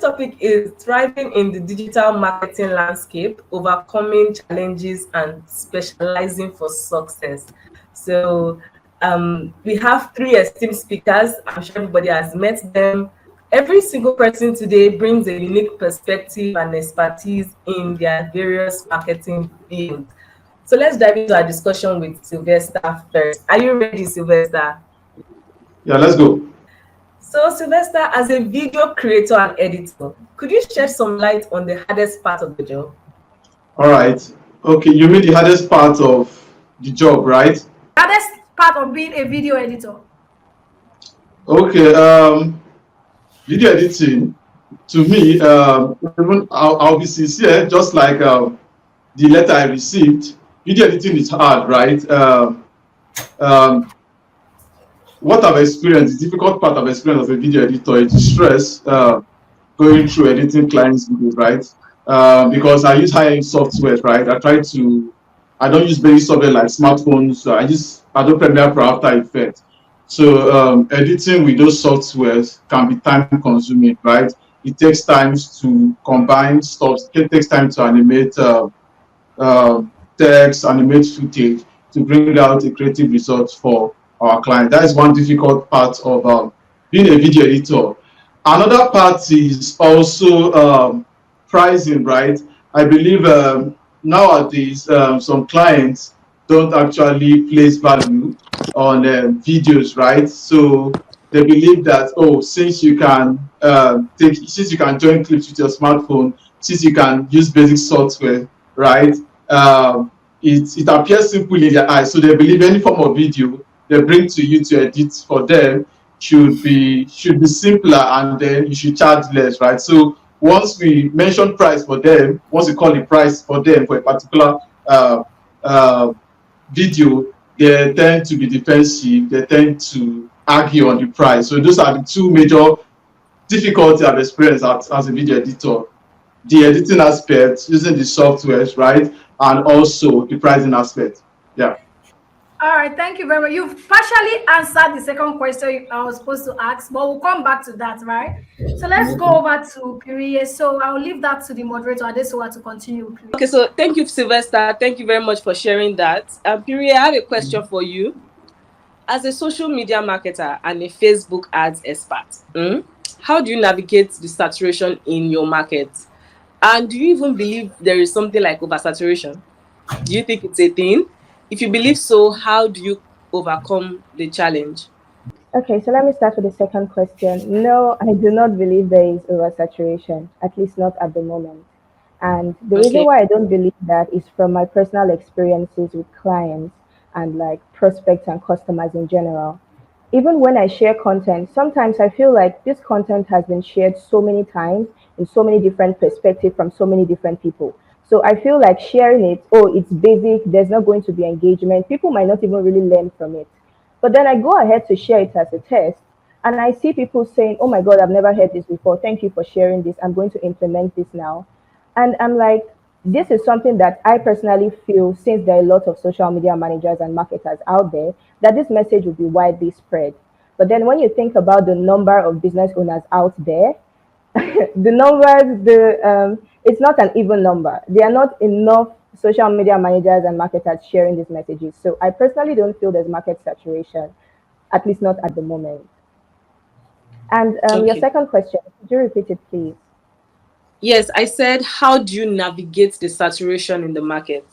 topic is thriving in the digital marketing landscape, overcoming challenges and specializing for success. So we have three esteemed speakers. I'm sure everybody has met them. Every single person today brings a unique perspective and expertise in their various marketing fields. So let's dive into our discussion with Sylvester first. Are you ready, Sylvester? Yeah, let's go. So, Sylvester, as a video creator and editor, could you shed some light on the hardest part of the job? All right. Okay, you mean the hardest part of the job, right? Hardest part of being a video editor. Okay. Video editing, to me, even I'll be sincere, just like the letter I received. Video editing is hard, right? Um, what I've experienced, the difficult part I've experienced as a video editor is stress going through editing clients' videos, right? Because I use high-end software, right? I don't use basic software like smartphones. So I use Adobe Premiere Pro, After Effects. So editing with those softwares can be time-consuming, right? It takes time to combine stuff. It takes time to animate text, animate footage to bring out a creative result for our client. That is one difficult part of being a video editor. Another part is also pricing, right? I believe nowadays some clients don't actually place value on videos, right? So they believe that, oh, since you can join clips with your smartphone, since you can use basic software, right? It appears simple in their eyes, so they believe any form of video they bring to you to edit for them should be simpler, and then you should charge less, right? So once we mention price for them, once we call the price for them for a particular uh, video, they tend to be defensive. They tend to argue on the price. So those are the two major difficulties I've experienced as a video editor: the editing aspect, using the softwares, right, and also the pricing aspect. Yeah. All right, thank you very much. You've partially answered the second question I was supposed to ask, but we'll come back to that, right? So let's go over to Piriye. So I'll leave that to the moderator, Adesowa, to continue. Please. Okay, so thank you, Sylvester. Thank you very much for sharing that. Piriye, I have a question for you. As a social media marketer and a Facebook ads expert, how do you navigate the saturation in your market? And do you even believe there is something like oversaturation? Do you think it's a thing? If you believe so, how do you overcome the challenge? Okay, so let me start with the second question. No, I do not believe there is oversaturation, at least not at the moment. And the reason why I don't believe that is from my personal experiences with clients and like prospects and customers in general. Even when I share content, sometimes I feel like this content has been shared so many times in so many different perspectives from so many different people. So I feel like sharing it, oh, it's basic, there's not going to be engagement. People might not even really learn from it. But then I go ahead to share it as a test, and I see people saying, oh my God, I've never heard this before. Thank you for sharing this. I'm going to implement this now. And I'm like, this is something that I personally feel, since there are a lot of social media managers and marketers out there, that this message will be widely spread. But then when you think about the number of business owners out there, the numbers, it's not an even number. There are not enough social media managers and marketers sharing these messages. So I personally don't feel there's market saturation, at least not at the moment. And your second question, could you repeat it, please? Yes, I said, how do you navigate the saturation in the market?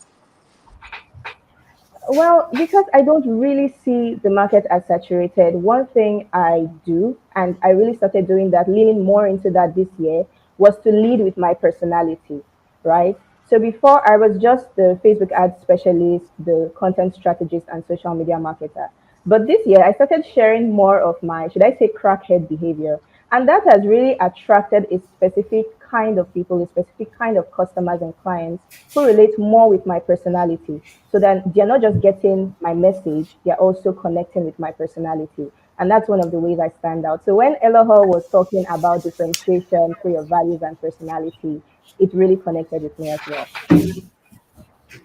Well, because I don't really see the market as saturated, one thing I do, and I really started doing that, leaning more into that this year, was to lead with my personality, right? So before I was just the Facebook ads specialist, the content strategist, and social media marketer. But this year I started sharing more of my, should I say, crackhead behavior. And that has really attracted a specific kind of people, a specific kind of customers and clients who relate more with my personality. So that they're not just getting my message, they're also connecting with my personality. And that's one of the ways I stand out. So when Elohor was talking about differentiation through your values and personality, it really connected with me as well.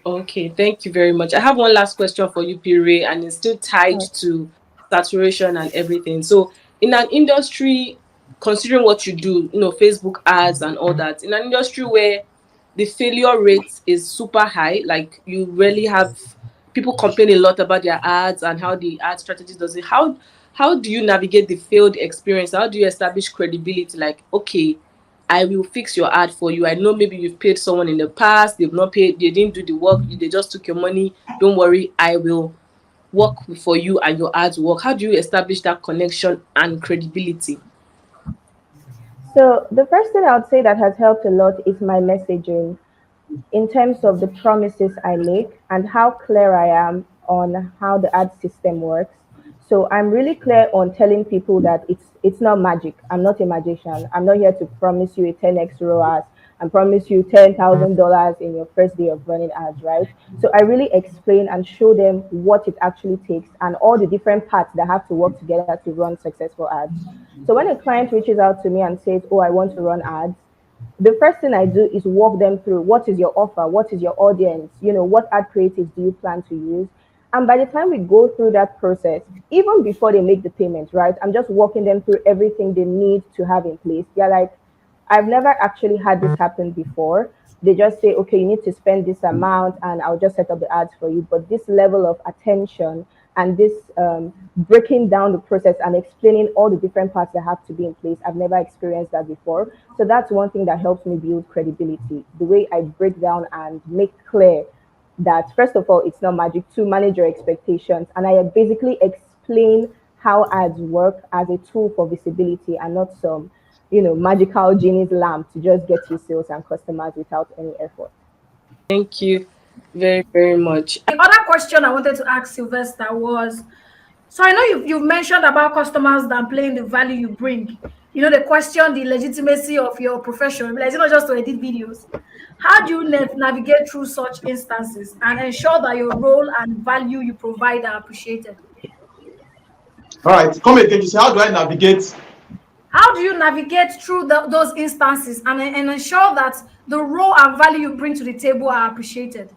Okay, thank you very much. I have one last question for you, Piriye, and it's still tied to saturation and everything. So in an industry considering what you do, Facebook ads and all that, in an industry where the failure rate is super high, like you really have people complain a lot about their ads and how the ad strategy does it. How do you navigate the failed experience? How do you establish credibility? Like, okay, I will fix your ad for you. I know maybe you've paid someone in the past, they've not paid, they didn't do the work, they just took your money. Don't worry, I will work for you and your ads work. How do you establish that connection and credibility? So the first thing I would say that has helped a lot is my messaging in terms of the promises I make and how clear I am on how the ad system works. So I'm really clear on telling people that it's not magic. I'm not a magician. I'm not here to promise you a 10x ROAS and promise you $10,000 in your first day of running ads, right? So I really explain and show them what it actually takes and all the different parts that have to work together to run successful ads. So when a client reaches out to me and says, "Oh, I want to run ads," the first thing I do is walk them through what is your offer, what is your audience, what ad creatives do you plan to use. And by the time we go through that process, even before they make the payment, right, I'm just walking them through everything they need to have in place. They're like, I've never actually had this happen before. They just say, okay, you need to spend this amount and I'll just set up the ads for you. But this level of attention and this breaking down the process and explaining all the different parts that have to be in place, I've never experienced that before. So that's one thing that helps me build credibility, the way I break down and make clear that, first of all, it's not magic, to manage your expectations. And I basically explain how ads work as a tool for visibility and not some magical genie's lamp to just get you sales and customers without any effort. Thank you very, very much. The other question I wanted to ask Sylvester was, so I know you've mentioned about customers downplaying the value you bring. They question the legitimacy of your profession. Like, just to edit videos. How do you navigate through such instances and ensure that your role and value you provide are appreciated? All right, come again. You say, how do I navigate? How do you navigate through those instances and ensure that the role and value you bring to the table are appreciated?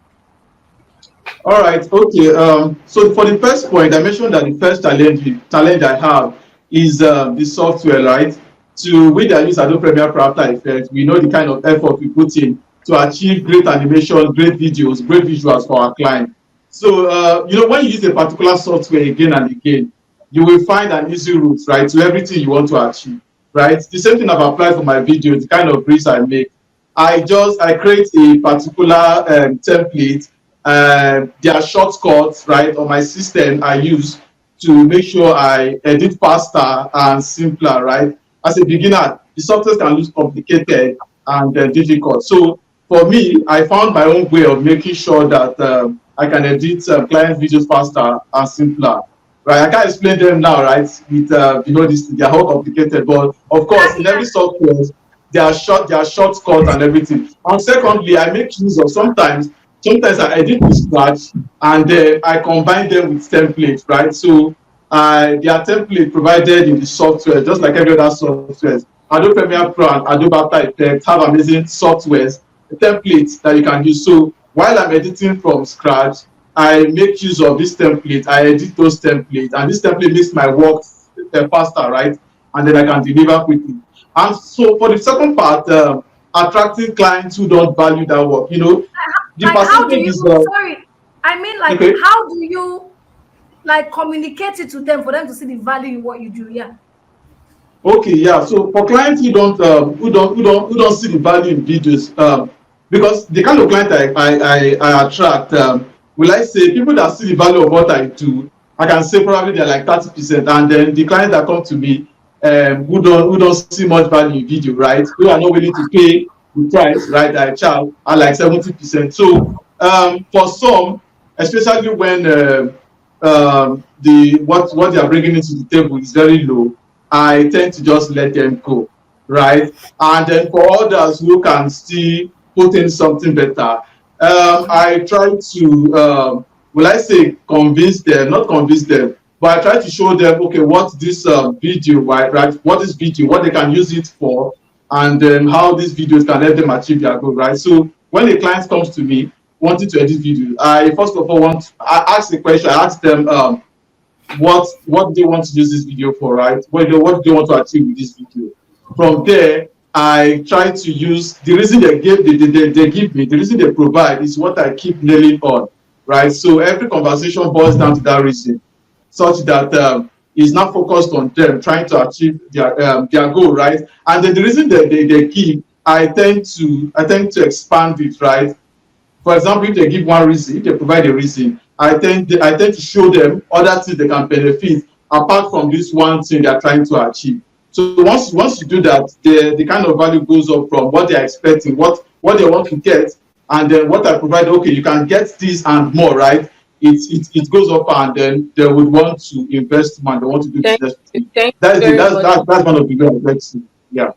All right, okay. So for the first point, I mentioned that the first challenge I have is the software, right? To we that use Adobe Premiere Pro After Effects, we know the kind of effort we put in to achieve great animation, great videos, great visuals for our client. So when you use a particular software again and again, you will find an easy route, right, to everything you want to achieve, right? The same thing I've applied for my videos, the kind of reels I make. I create a particular template. There are shortcuts, right, on my system I use to make sure I edit faster and simpler, right? As a beginner, the software can look complicated and difficult. So for me, I found my own way of making sure that I can edit client videos faster and simpler. Right, I can't explain them now, right? With they are all complicated, but of course, in every software, there are shortcuts and everything. And secondly, I make use of sometimes I edit from scratch and then I combine them with templates, right? So there are templates provided in the software, just like every other software. Adobe Premiere Pro and Adobe After Effects have amazing softwares, templates that you can use. So while I'm editing from scratch, I make use of this template, I edit those templates, and this template makes my work faster, right? And then I can deliver quickly. And so for the second part, attracting clients who don't value that work, the how do you, is okay. How do you communicate it to them for them to see the value in what you do? Yeah. Okay, yeah. So for clients who don't see the value in videos, because the kind of client I attract, will I say people that see the value of what I do, I can say probably they're like 30%, and then the clients that come to me who don't see much value in video, right? Who are not willing to pay the price, right? That I charge are like 70%. So for some, especially when what they are bringing into the table is very low, I tend to just let them go, right? And then for others who can still put in something better, I try to, will I say, convince them, not convince them, but I try to show them, okay, what this video, right? What is video, what they can use it for, and then how these videos can help them achieve their goal, right? So when a client comes to me wanting to edit video, I first of all I ask the question, I ask them, what they want to use this video for, right? What do they want to achieve with this video? From there, I try to use the reason they give me, the reason they provide is what I keep nailing on, right? So every conversation boils down to that reason, such that is not focused on them trying to achieve their goal, right? And then the reason that they give, I tend to expand it, right? For example, if they give one reason, if they provide a reason, I tend to show them other things they can benefit apart from this one thing they're trying to achieve. So once you do that, the kind of value goes up from what they're expecting, what they want to get, and then what I provide. Okay, you can get this and more, right? It goes up, and then they would want to invest more. They want to do Thank business with you. you. Thank you That is the, very much. that's one of the ways I like to. Yeah.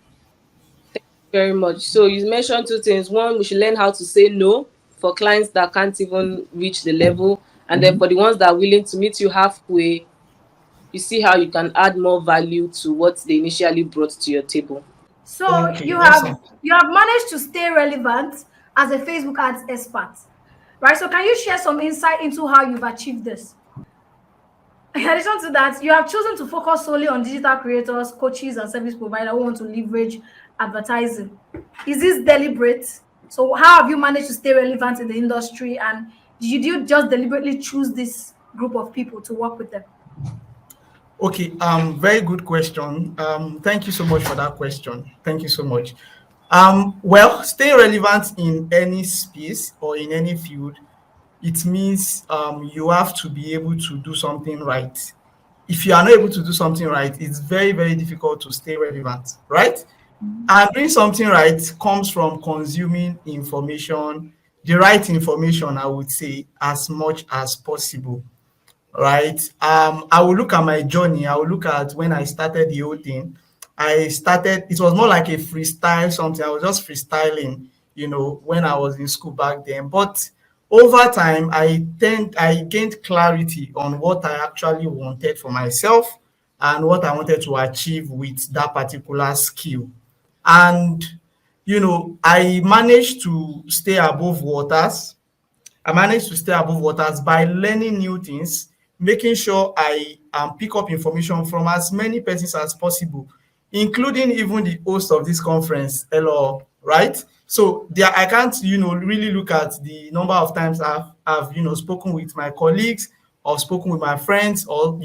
Very much. So you mentioned two things. One, we should learn how to say no for clients that can't even reach the level. And then for the ones that are willing to meet you halfway, you see how you can add more value to what they initially brought to your table. So Okay, you have awesome. you have managed to stay relevant as a Facebook ads expert, right? So can you share some insight into how you've achieved this? In addition to that, you have chosen to focus solely on digital creators, coaches, and service providers who want to leverage advertising. Is this deliberate? So how have you managed to stay relevant in the industry, and did you just deliberately choose this group of people to work with them? Okay, very good question. Thank you so much for that question. Thank you so much. Well, stay relevant in any space or in any field, it means you have to be able to do something right. If you are not able to do something right, it's very, very difficult to stay relevant, right? And doing something right comes from consuming information, the right information, I would say, as much as possible, right? I will look at my journey. I will look at when I started the whole thing. It was more like a freestyle something. I was just freestyling, when I was in school back then. But over time, I gained clarity on what I actually wanted for myself and what I wanted to achieve with that particular skill. And, I managed to stay above waters. I managed to stay above waters by learning new things, making sure I pick up information from as many persons as possible, including even the host of this conference, Elo, right? So there, I can't, really look at the number of times I've spoken with my colleagues or spoken with my friends or,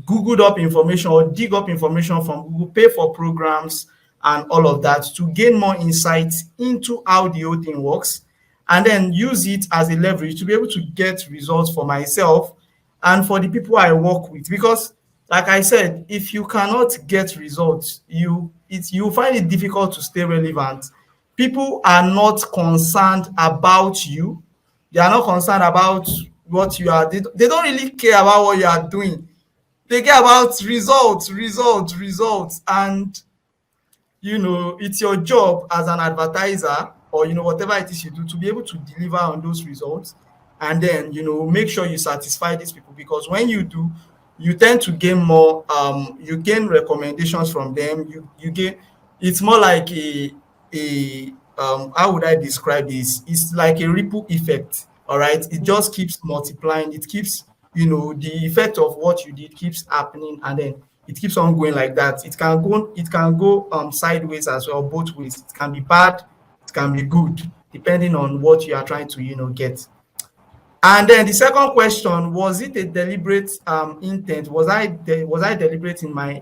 Googled up information or dig up information from Google, pay for programs and all of that to gain more insight into how the whole thing works and then use it as a leverage to be able to get results for myself and for the people I work with. Because, like I said, if you cannot get results, you find it difficult to stay relevant. People are not concerned about you. They are not concerned about what you are. They don't really care about what you are doing. They care about results, and it's your job as an advertiser or whatever it is you do to be able to deliver on those results and then make sure you satisfy these people, because when you do, you tend to gain more, you gain recommendations from them. You gain, it's more like a how would I describe this? It's like a ripple effect. All right, it just keeps multiplying. It keeps, the effect of what you did keeps happening, and then it keeps on going like that. It can go sideways as well, both ways. It can be bad, it can be good, depending on what you are trying to get. And then the second question, was it a deliberate intent? Was I deliberate in my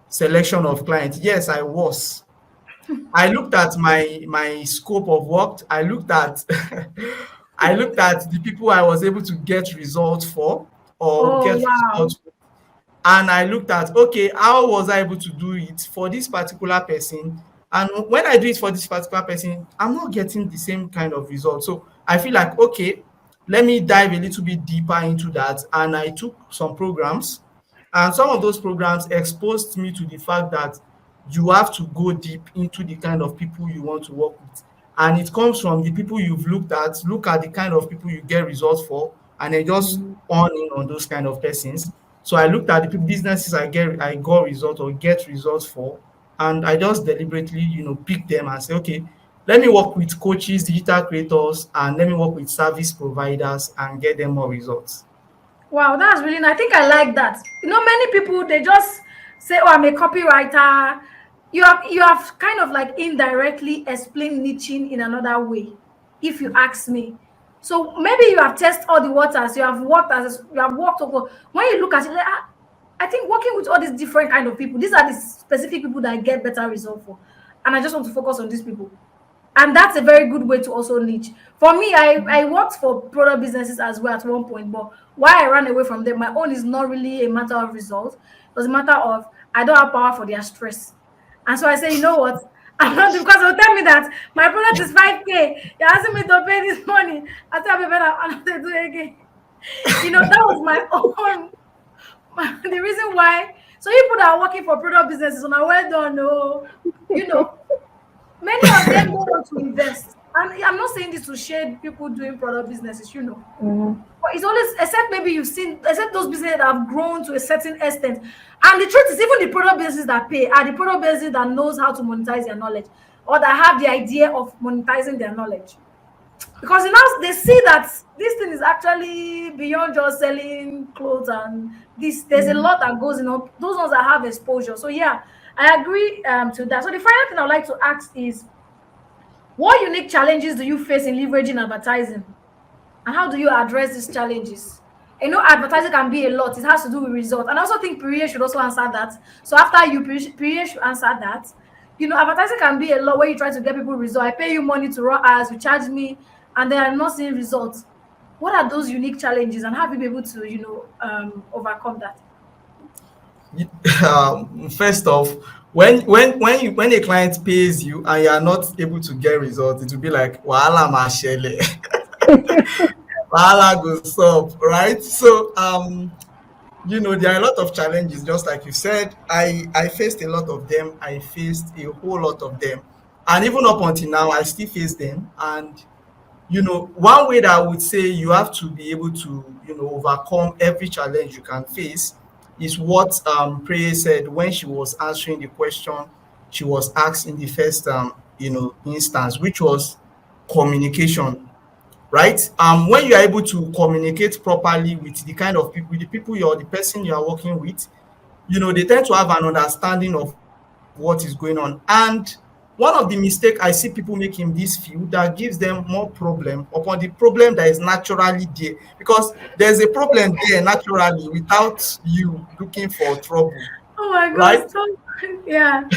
selection of clients? Yes, I was. I looked at my scope of work. I looked at I looked at the people I was able to get results for or Oh get wow. results, and I looked at, okay, how was I able to do it for this particular person? And when I do it for this particular person, I'm not getting the same kind of result. So I feel like, okay, let me dive a little bit deeper into that. And I took some programs, and some of those programs exposed me to the fact that you have to go deep into the kind of people you want to work with. And it comes from the people you've look at the kind of people you get results for, and then just on in on those kind of persons. So I looked at the businesses I got results or get results for, and I just deliberately, pick them and say, okay, let me work with coaches, digital creators, and let me work with service providers and get them more results. Wow, that's really nice. I think I like that. Many people they just say, "Oh, I'm a copywriter. you have kind of like indirectly explained niching in another way, if you ask me. So maybe you have tested all the waters, you have worked over. When you look at it, like, I think working with all these different kind of people, these are the specific people that I get better result for, and I just want to focus on these people. And that's a very good way to also niche. For me, I worked for product businesses as well at one point, but why I ran away from them, my own is not really a matter of result. It was a matter of I don't have power for their stress. And so I say, you know what? I'm not, because they'll tell me that my product is 5K. You're asking me to pay this money. I tell people I'm not do it again. That was my own the reason why. So people that are working for product businesses, and I well done, no, you know, many of them don't want to invest. And I'm not saying this to shade people doing product businesses. Mhm. But it's always, except maybe you've seen, except those businesses that have grown to a certain extent. And the truth is, even the product businesses that pay are the product businesses that knows how to monetize their knowledge, or that have the idea of monetizing their knowledge. Because now they see that this thing is actually beyond just selling clothes and this. There's a lot that goes in. Those ones that have exposure. So yeah, I agree to that. So the final thing I'd like to ask is, what unique challenges do you face in leveraging advertising? And how do you address these challenges? Advertising can be a lot. It has to do with results. And I also think Piriye should also answer that. So after you, Piriye should answer that. Advertising can be a lot where you try to get people results. I pay you money to run ads, you charge me, and then I'm not seeing results. What are those unique challenges, and how have you been able to, overcome that? First off, when a client pays you and you are not able to get results, it will be like wahala mashele, wahala go sup, right? So there are a lot of challenges, just like you said. I faced a lot of them. I faced a whole lot of them, and even up until now, I still face them. And one way that I would say you have to be able to, overcome every challenge you can face is what Piriye said when she was answering the question she was asked in the first, instance, which was communication, right? When you are able to communicate properly with the kind of people, with the people the person you are working with, they tend to have an understanding of what is going on. And one of the mistakes I see people make in this field that gives them more problem upon the problem that is naturally there, because there's a problem there naturally without you looking for trouble, Oh my right? God, so yeah.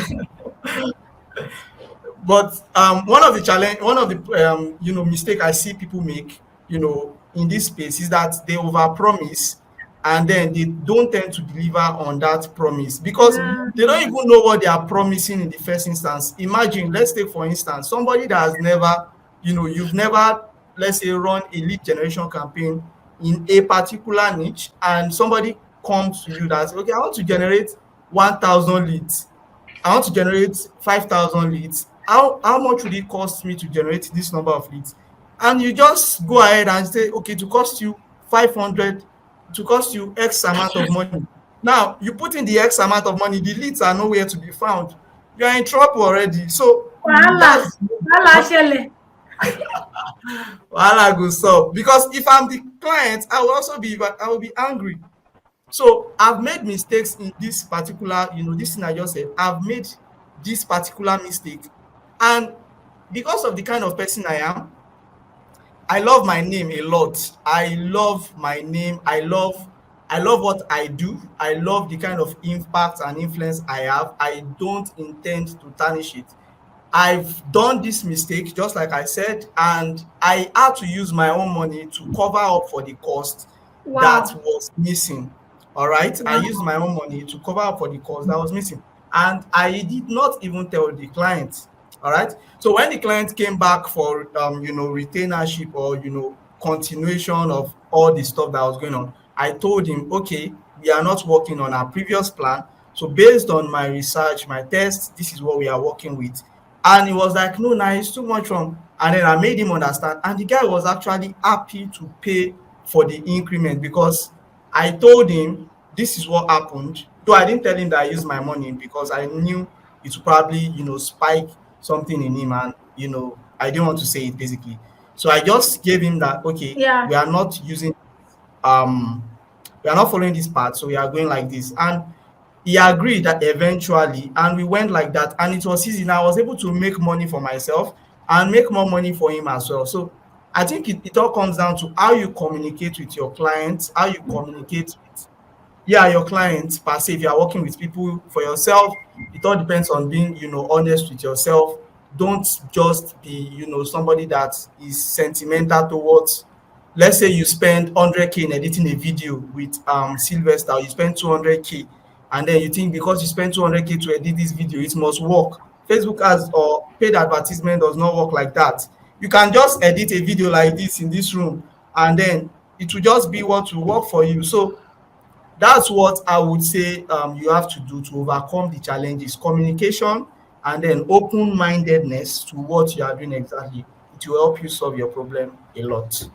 But one of the mistake I see people make, in this space, is that they overpromise and then they don't tend to deliver on that promise, because Yeah. they don't even know what they are promising in the first instance. Imagine, let's take for instance somebody that has never, you've never, let's say, run a lead generation campaign in a particular niche, and somebody comes to you that, okay, I want to generate 1,000 leads. I want to generate 5,000 leads. How much would it cost me to generate this number of leads? And you just go ahead and say, okay, to cost you 500, to cost you X amount of money. Now, you put in the X amount of money, the leads are nowhere to be found. You are in trouble already. So Wahala. that's Wahala shele. wahala go sup. Because if I'm the client, I will be angry. So I've made mistakes in this particular, this thing I just said. I've made this particular mistake. And because of the kind of person I am, I love my name a lot. I love my name. I love what I do. I love the kind of impact and influence I have. I don't intend to tarnish it. I've done this mistake, just like I said, and I had to use my own money to cover up for the cost that Wow. was missing. All right. I used Wow. my own money to cover up for the cost that was missing. And I did not even tell the client. All right. So when the client came back for retainership, or continuation of all the stuff that was going on, I told him, okay, we are not working on our previous plan. So based on my research, my tests, this is what we are working with. And he was like, no, nah, it's too much from. And then I made him understand. And the guy was actually happy to pay for the increment, because I told him this is what happened. Though I didn't tell him that I used my money, because I knew it would probably, spike something in him. And, I didn't want to say it basically. So I just gave him that, okay, Yeah. we are not using, um, we are not following this path. So we are going like this. And he agreed that eventually, and we went like that, and it was easy. Now I was able to make money for myself and make more money for him as well. So I think it all comes down to how you communicate with your clients, how you communicate with, yeah, your clients per se. If you are working with people for yourself, it all depends on being, honest with yourself. Don't just be, somebody that is sentimental towards, let's say you spend 100K in editing a video with Sylvester, or you spend 200K, and then you think because you spend 200K to edit this video, it must work. Facebook ads or paid advertisement does not work like that. You can just edit a video like this in this room, and then it will just be what will work for you. So that's what I would say you have to do to overcome the challenges: communication, and then open-mindedness to what you are doing exactly. It will help you solve your problem a lot.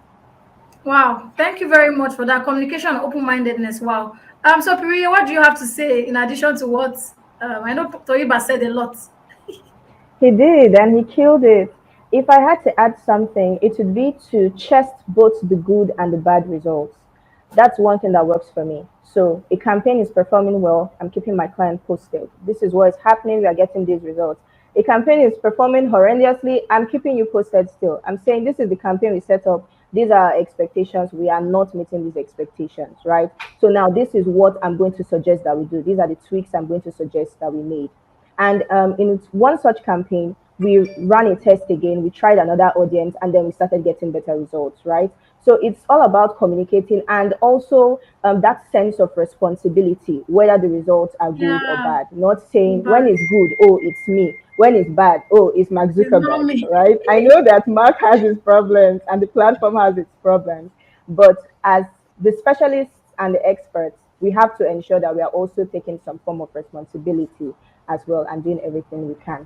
Wow, thank you very much for that communication and open-mindedness. Wow. So Piriye, what do you have to say in addition to what I know Toyeeh said a lot? He did, and he killed it. If I had to add something, it would be to chest both the good and the bad results. That's one thing that works for me. So a campaign is performing well, I'm keeping my client posted. This is what is happening, we are getting these results. A campaign is performing horrendously, I'm keeping you posted still. I'm saying this is the campaign we set up. These are our expectations. We are not meeting these expectations, right? So now this is what I'm going to suggest that we do. These are the tweaks I'm going to suggest that we made. And in one such campaign, we ran a test again, we tried another audience, and then we started getting better results, right? So it's all about communicating, and also that sense of responsibility, whether the results are good or Yeah, bad. Not saying but when it's good, oh, it's me. When it's bad, oh, it's Mark it's not Zuckerberg, me. right? I know that Mark has his problems and the platform has its problems, but as the specialists and the experts, we have to ensure that we are also taking some form of responsibility as well and doing everything we can.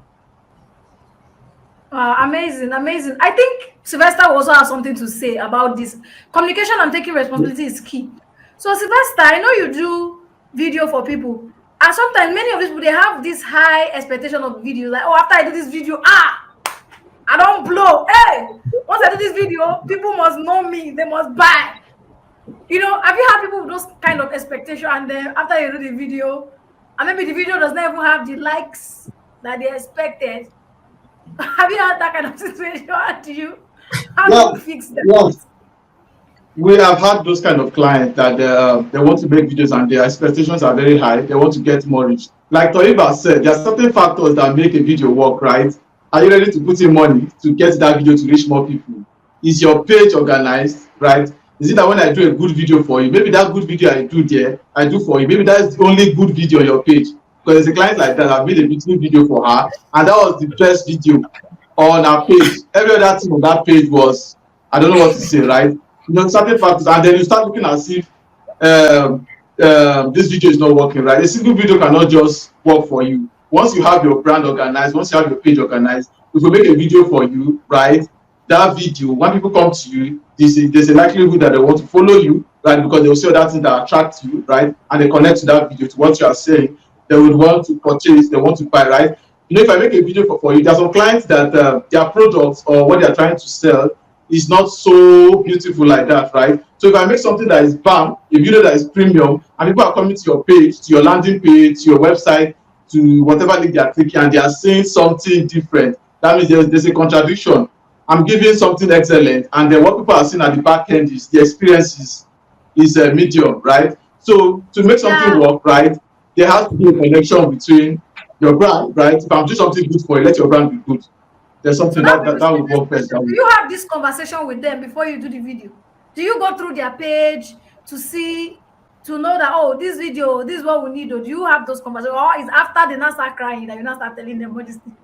Amazing, amazing. I think Sylvester also has something to say about this. Communication and taking responsibility is key. So, Sylvester, I know you do video for people, and sometimes many of these people they have this high expectation of video. Like, oh, after I do this video, I don't blow. Hey, once I do this video, people must know me. They must buy. Have you had people with those kind of expectation, and then after you do the video, and maybe the video does not even have the likes that they expected? Have you had that kind of situation? How do Yeah, you fix that? yeah. We have had those kind of clients that they want to make videos and their expectations are very high. They want to get more reach. Like Toyeeh said, there are certain factors that make a video work, right? Are you ready to put in money to get that video to reach more people? Is your page organized, right? Is it that when I do a good video for you, maybe that good video I do there, I do for you, maybe that's the only good video on your page? Because there's a client like that, I've made a beautiful video for her, and that was the best video on her page. Every other thing on that page was, I don't know what to say, right? Certain factors, and then you start looking as if this video is not working, right? A single video cannot just work for you. Once you have your brand organized, once you have your page organized, if we make a video for you, right? That video, when people come to you, there's a likelihood that they want to follow you, right? Because they will see that thing that attracts you, right? And they connect to that video, to what you are saying. They would want to purchase, they want to buy, right? If I make a video for you, there are some clients that their products or what they are trying to sell is not so beautiful like that, right? So if I make something that is bam, a video that is premium, and people are coming to your page, to your landing page, to your website, to whatever link they are clicking, and they are saying something different, that means there's a contradiction. I'm giving something excellent, and then what people are seeing at the back end is the experience is a medium, right? So to make something work, right, there has to be a connection between your brand, right? If I'm doing something good for you, let your brand be good. There's So something that that would work best. do you have this conversation with them before you do the video? Do you go through their page to know that, oh, this video, this is what we need? Or do you have those conversations? Or is after they now start crying that you now start telling them what this thing?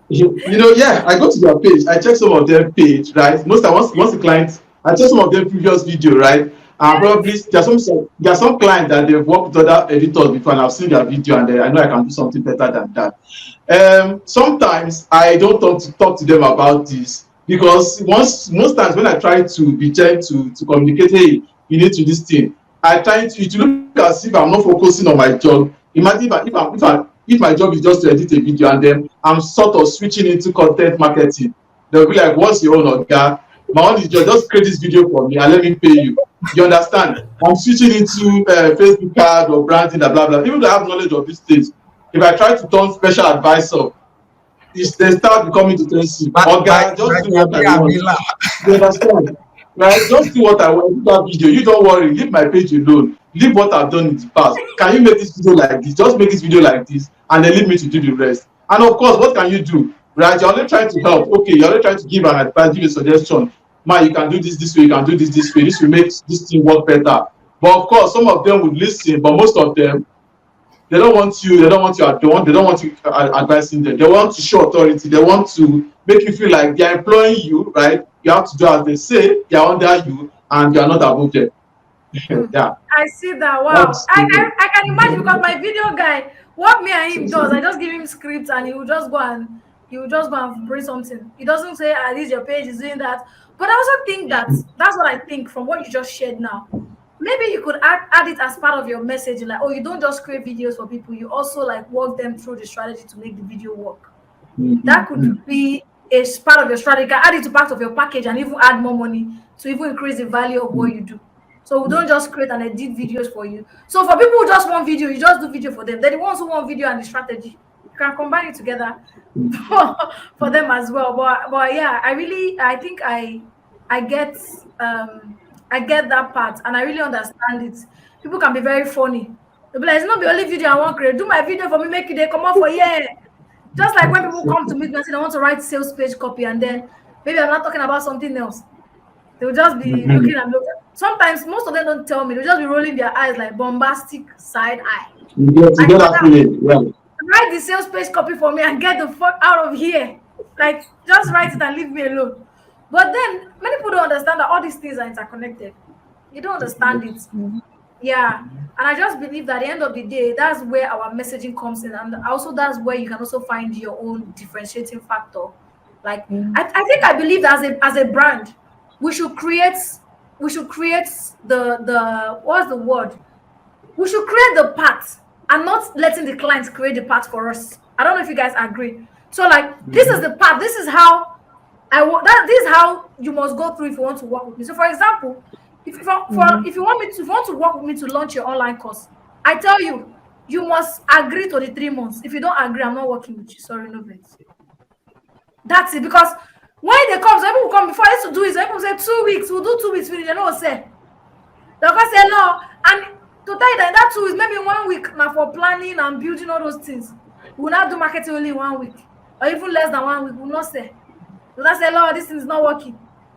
Yeah, I go to their page, I check some of their page, right? Most of once the clients, I check some of their previous video, right? And probably there are some clients that they've worked with other editors before, and I've seen their video, and I know I can do something better than that. Sometimes I don't talk to them about this, because most times when I try to be gentle to communicate, hey, you need to this thing, I try to look as if I'm not focusing on my job. Imagine if my job is just to edit a video, and then I'm sort of switching into content marketing. They'll be like, what's your own, Oga? My own is just create this video for me and let me pay you. You understand? I'm switching into Facebook card or branding, blah, blah, blah. Even though I have knowledge of these things, if I try to turn special advisor, they start becoming defensive. Oh, God, just do what I want. You understand? Right? Just do what I want. Do that video. You don't worry. Leave my page alone. Leave what I've done in the past. Can you make this video like this? Just make this video like this, and then leave me to do the rest. And of course, what can you do? Right? You're only trying to help. Okay, you're only trying to give an advice, give a suggestion. Man, you can do this way. You can do this way. This will make this thing work better. But of course, some of them would listen, but most of them, they don't want you. They don't want you. They don't want you advising them. They want to show authority. They want to make you feel like they are employing you, right? You have to do as they say. They are under you, and you are not above them. Yeah. I see that. Wow. I can imagine, because my video guy, what me and him does, I just give him scripts and he will just go and bring something. He doesn't say, at least your page is doing that. But I also think that's what I think from what you just shared now. Maybe you could add it as part of your message, like, oh, you don't just create videos for people, you also like walk them through the strategy to make the video work. That could be a part of your strategy. You can add it to part of your package and even add more money to even increase the value of what you do. So we don't just create and edit videos for you. So for people who just want video, you just do video for them. Then the ones who want video and the strategy, you can combine it together for them as well. But yeah, I think I get that part, and I really understand it. People can be very funny. They'll be like, it's not the only video I want to create. Do my video for me, make it they come out for Just like when people come to meet me and say they want to write sales page copy, and then maybe I'm not talking about something else. They'll just be looking and looking. Sometimes most of them don't tell me. They'll just be rolling their eyes like bombastic side eye. You get that feeling, yeah. Write the sales page copy for me and get the fuck out of here. Like, just write it and leave me alone. But then many people don't understand that all these things are interconnected. You don't understand it. Yeah. And I just believe that at the end of the day, that's where our messaging comes in. And also that's where you can also find your own differentiating factor. Like I believe that as a brand, we should create the what's the word? We should create the path and not letting the clients create the path for us. I don't know if you guys agree. So like this is the path. This is how this is how you must go through if you want to work with me. So for example, if you want to work with me to launch your online course, I tell you, you must agree to the 3 months. If you don't agree, I'm not working with you. Sorry, no thanks. That's it. Because when they come, some people come before I used to do it. Some people say 2 weeks, we'll do 2 weeks with you. They know what say. They'll say no. And to tell you that 2 weeks, maybe 1 week now for planning and building all those things. We'll not do marketing only 1 week. Or even less than 1 week. We'll not say. So that's say, Lord, this thing is not working.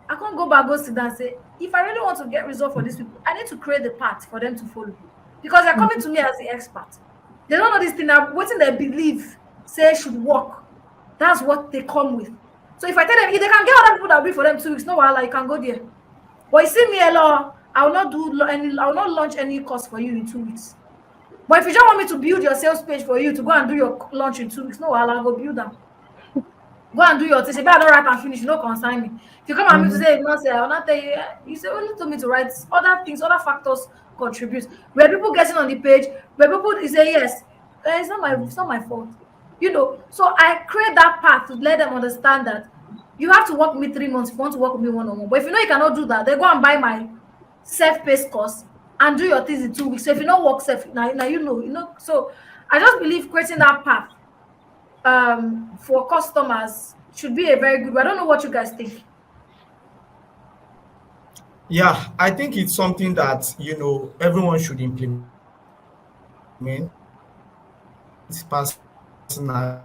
I can't go back, go sit down and say, if I really want to get results for these people, I need to create the path for them to follow. Because they're coming to me as the expert. They don't know this thing. What they believe say should work. That's what they come with. So if I tell them, if they can get other people that will be for them 2 weeks, no while you can go there. But you see me alone, I will not launch any course for you in 2 weeks. But if you just want me to build your sales page for you to go and do your launch in 2 weeks, no while I'll go build them. Go and do your thing. Say, I don't write and finish, you don't consign me. If you come and me to say, not say, I will not tell you, you say only to me to write other things, other factors contribute. Where people getting on the page, where people say yes, it's not my fault. You know, so I create that path to let them understand that you have to work with me 3 months if you want to work with me one-on-one. But if you know you cannot do that, they go and buy my self-paced course and do your things in 2 weeks. So if you don't work self, now you know. So I just believe creating that path for customers should be a very good. I don't know what you guys think. Yeah, I think it's something that everyone should implement. Personally,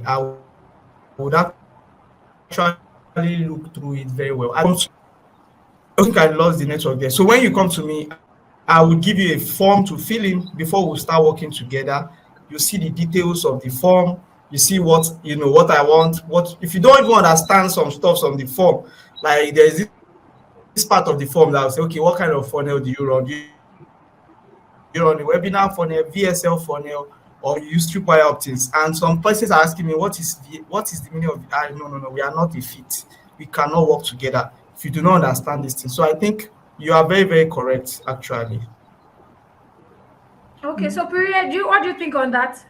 I would actually look through it very well. I think I lost the network there. So when you come to me, I will give you a form to fill in before we start working together. You see the details of the form. You see what I want. What if you don't even understand some stuff on the form? Like there's this part of the form that will say, okay, what kind of funnel do you run? Do you run a webinar funnel, VSL funnel, or you use tripwire opt-ins? And some places are asking me, what is the meaning of no, we are not a fit. We cannot work together if you do not understand this thing. So I think you are very, very correct, actually. Okay, so Piriye, what do you think on that?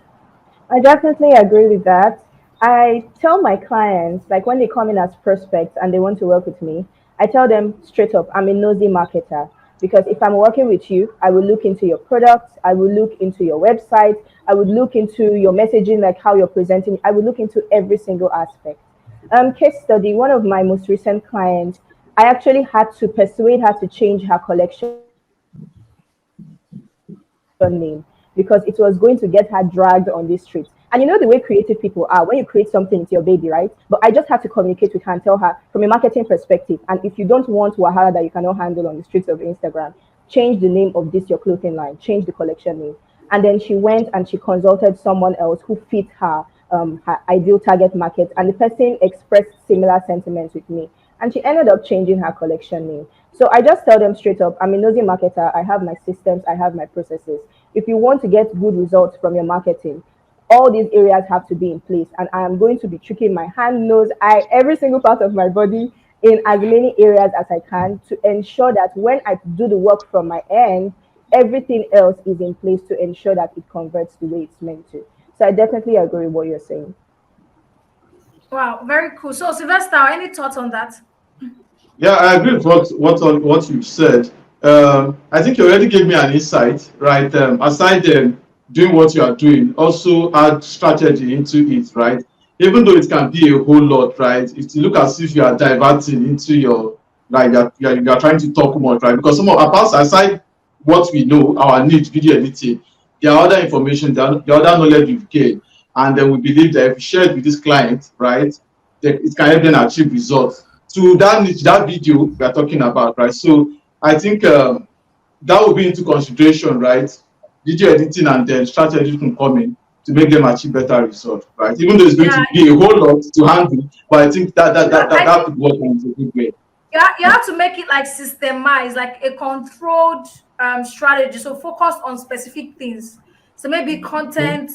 I definitely agree with that. I tell my clients, like when they come in as prospects and they want to work with me, I tell them straight up, I'm a nosy marketer. Because if I'm working with you, I will look into your products, I will look into your website, I would look into your messaging, like how you're presenting. I would look into every single aspect. Case study, one of my most recent clients, I actually had to persuade her to change her collection name because it was going to get her dragged on these streets. And you know the way creative people are, when you create something, it's your baby, right? But I just had to communicate with her and tell her from a marketing perspective, and if you don't want wahala that you cannot handle on the streets of Instagram, change the name of this your clothing line, change the collection name. And then she went and she consulted someone else who fit her ideal target market, and the person expressed similar sentiments with me, and she ended up changing her collection name. So I just tell them straight up, I'm a nosy marketer. I have my systems, I have my processes. If you want to get good results from your marketing, all these areas have to be in place. And I am going to be tricking my hand, nose, eye, every single part of my body in as many areas as I can to ensure that when I do the work from my end, everything else is in place to ensure that it converts the way it's meant to. So I definitely agree with what you're saying. Wow, very cool. So Sylvester, any thoughts on that? Yeah, I agree with what you've said. I think you already gave me an insight, right? Aside doing what you are doing, also add strategy into it, right? Even though it can be a whole lot, right? If you look as if you are diverting into your, like you are trying to talk much, right? Because some of apart aside what we know, our need, video editing, there are other information, there are other knowledge we've gained, and then we believe that if we share it with this client, right, then it can help them achieve results to that niche, that video we are talking about, right? So I think that will be into consideration, right? Video editing and then strategy can come in to make them achieve better results, right? Even though it's going Yeah, to be a whole lot to handle, but I think I that could work in a good way. you have to make it like systemized, like a controlled strategy. So focus on specific things. So maybe content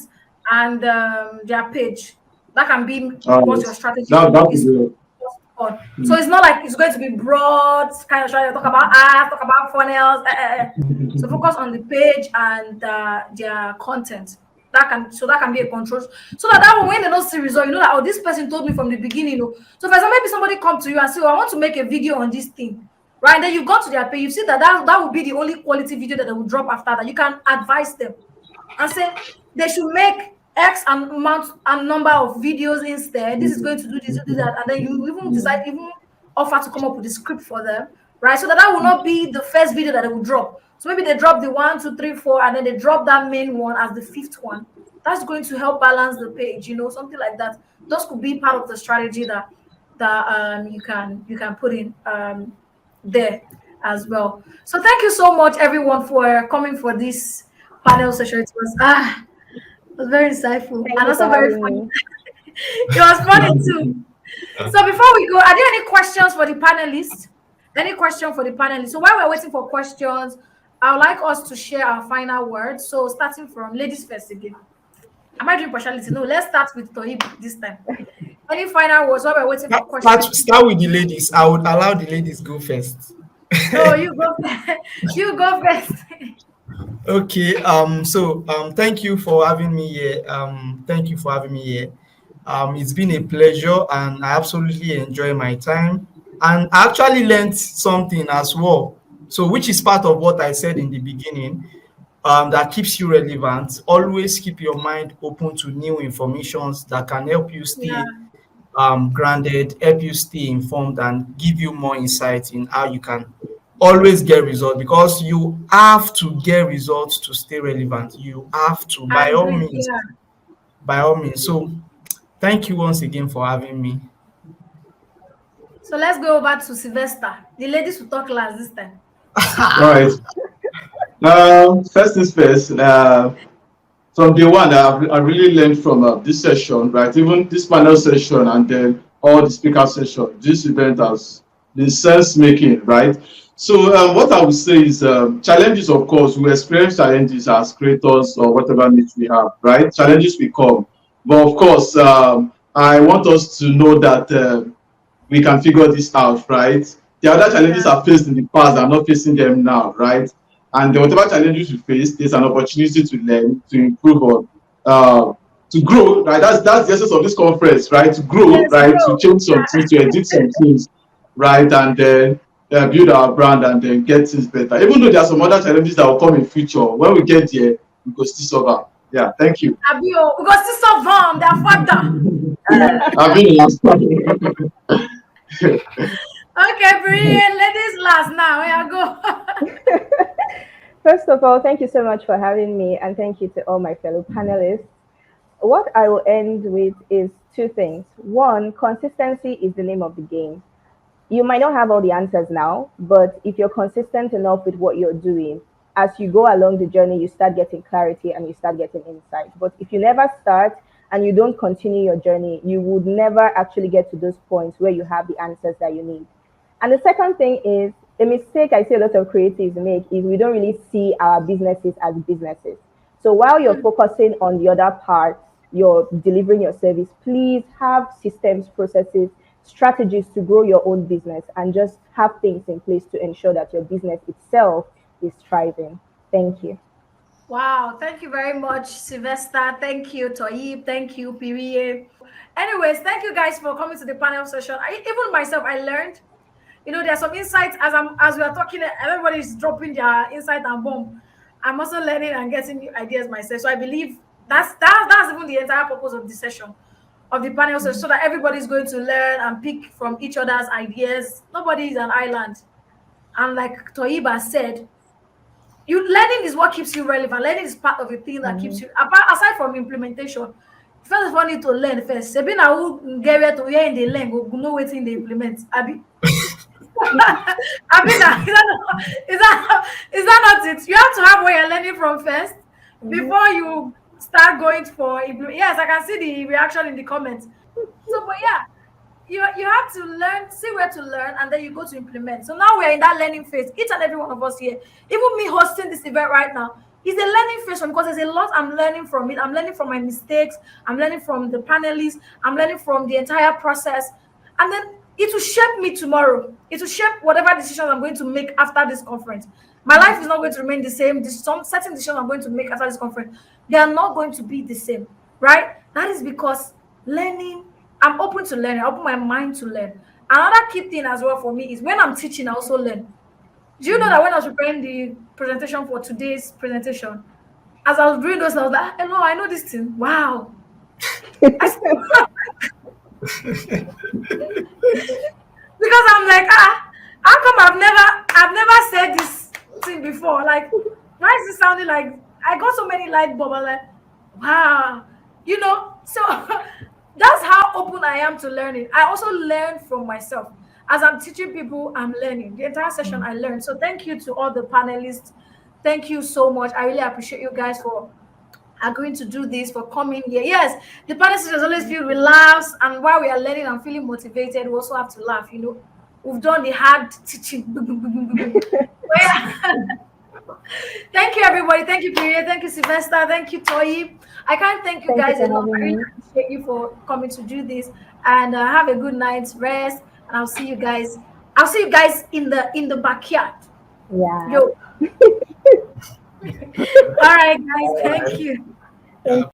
and their page. That can be All what right, your strategy that is could work. on. So it's not like it's going to be broad kind of strategy. Talk about ads, talk about funnels. So focus on the page and their content. That can be a control. So that when they don't see result, you know that oh, this person told me from the beginning. You know. So for example, maybe somebody come to you and say, oh, I want to make a video on this thing. Right. And then you go to their page, you see that would be the only quality video that they will drop after that. You can advise them and say they should make X amount and number of videos instead. This is going to do this, do that, and then you even decide, even offer to come up with a script for them, right? So that will not be the first video that they will drop. So maybe they drop the 1, 2, 3, 4, and then they drop that main one as the fifth one. That's going to help balance the page, you know, something like that. Those could be part of the strategy that you can put in there as well. So thank you so much, everyone, for coming for this panel session. It was very insightful Thank and you for also very having funny. me. It was funny too. So before we go, are there any questions for the panelists? Any question for the panelists? So while we're waiting for questions, I would like us to share our final words. So starting from ladies first again. Am I doing partiality? No, let's start with Toyeeh this time. Any final words while we're waiting for questions? Start with the ladies. I would allow the ladies go first. No, you go first. You go first. Okay. Thank you for having me here. Thank you for having me here. It's been a pleasure, and I absolutely enjoy my time. And I actually learned something as well. So, which is part of what I said in the beginning. That keeps you relevant. Always keep your mind open to new informations that can help you Yeah, stay grounded, help you stay informed, and give you more insight in how you can always get results, because you have to get results to stay relevant. You have to, I by all agree. means, Yeah. by all means. So, thank you once again for having me. So let's go over to Sylvester. The ladies will talk last this time. All right. First things first. From day one, I really learned from this session, right? Even this panel session and then all the speaker session. This event has been sense making, right? So what I would say is challenges, of course, we experience challenges as creators or whatever needs we have, right? Challenges will come. But of course, I want us to know that we can figure this out, right? The other challenges Yeah. are faced in the past, I'm not facing them now, right? And whatever challenges we face, there's an opportunity to learn, to improve on, to grow, right? That's the essence of this conference, right? To grow, Yes, right? To bro. change some things, to edit some things. right? And then build our brand and then get things better. Even though there are some other challenges that will come in future, when we get there, we go still solve them. Yeah, thank you. Abio, we got to solve them. Their father. I've been Okay, Piriye, ladies last now. Where I go? First of all, thank you so much for having me, and thank you to all my fellow panelists. What I will end with is two things. One, consistency is the name of the game. You might not have all the answers now, but if you're consistent enough with what you're doing, as you go along the journey, you start getting clarity and you start getting insight. But if you never start and you don't continue your journey, you would never actually get to those points where you have the answers that you need. And the second thing is a mistake I see a lot of creatives make is we don't really see our businesses as businesses. So while you're focusing on the other parts, you're delivering your service, please have systems, processes, strategies to grow your own business and just have things in place to ensure that your business itself is thriving. Thank you. Wow, thank you very much, Sylvester. Thank you, Toyeeh. Thank you, Piriye. Anyways, thank you guys for coming to the panel session. Even myself, I learned. There's some insights as we are talking. Everybody's dropping their insight and bomb. I'm also learning and getting new ideas myself. So I believe that's even the entire purpose of the session, of the panel session, so that everybody's going to learn and pick from each other's ideas. Nobody is an island, and like Toyeeh said, learning is what keeps you relevant. Learning is part of the thing that keeps you aside from implementation. First of all, you need to learn first. Sabina who get where to where in the learn go know waiting they implement. Abi. Abina, is that not it? You have to have where you're learning from first before you start going for implement. Yes, I can see the reaction in the comments. So, but yeah, you have to learn, see where to learn, and then you go to implement. So now we're in that learning phase. Each and every one of us here, even me hosting this event right now, is a learning phase because there's a lot I'm learning from it. I'm learning from my mistakes. I'm learning from the panelists. I'm learning from the entire process, and then it will shape me tomorrow. It will shape whatever decisions I'm going to make after this conference. My life is not going to remain the same. Some certain decisions I'm going to make after this conference, they are not going to be the same, right? That is because learning, I'm open to learning. I open my mind to learn. Another key thing as well for me is when I'm teaching, I also learn. Do you know that when I was preparing the presentation for today's presentation, as I was doing those, I was like, hello, I know this thing. Wow. Because I'm like, how come I've never said this thing before? Like, why is it sounding like I got so many light bulbs? I'm like, wow, so that's how open I am to learning. I also learn from myself. As I'm teaching people, I'm learning. The entire session I learned. So thank you to all the panelists. Thank you so much. I really appreciate you guys for agreeing to do this, for coming here. Yes, the panel sessions always feel relaxed, and while we are learning and feeling motivated, we also have to laugh. We've done the hard teaching. Thank you, everybody. Thank you, Piriye. Thank you, Sylvester. Thank you, Toyeeh. I can't thank you guys enough. I really appreciate you for coming to do this, and have a good night's rest. And I'll see you guys. I'll see you guys in the backyard. Yeah. Yo. All right, guys. Thank you. Thank